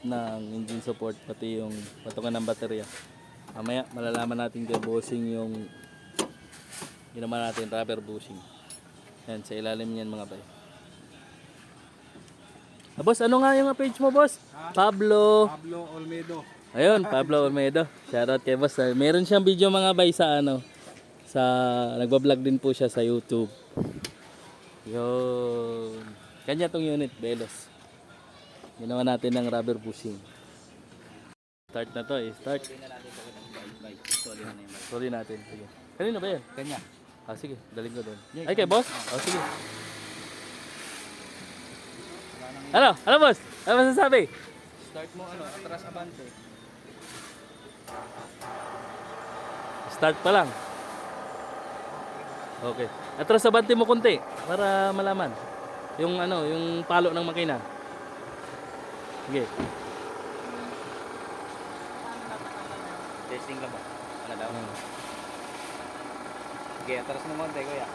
ng engine support pati yung patungan ng baterya. Mamaya malalaman natin kay bossing yung ginawa natin rubber bushing. Yan, sa ilalim niyan mga bay. Boss, ano nga yung page mo, boss? Pablo Olmedo. Ayun, Pablo Olmedo. Shoutout kay boss. Meron siyang video mga bay sa sa nagba-vlog din po siya sa YouTube. Yun. Kanya tong unit, Velos. Ginawa natin ng rubber bushing. Start na to eh. Start. Sorry natin. Sige. Kanino ba yan? Kanya. Sige. Daling ko doon. Ay, kay boss? Sige. Ano? Ano, boss? Ano masasabi? Start mo atras abante. Start pa lang. Okay. Atras abante mo konti para malaman. Yung yung palo ng makina. Sige. Testing ka ba? Ano daw? Sige, atras mo konti, kuya.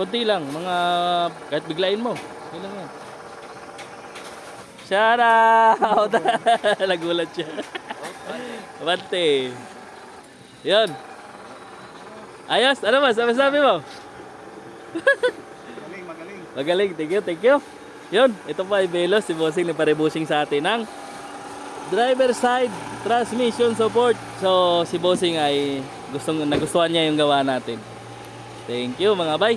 Konti lang, mga kahit biglain mo. Okay lang yan. Shout out! Nagulat siya. Abante. Yan. Ayos, ano ba? Sabi mo? Magaling. Magaling, thank you. Yun, ito po ay Velos, si Bossing nagpare-bushing sa atin ng driver side transmission support. So, si Bossing ay nagustuhan niya yung gawa natin. Thank you mga bay.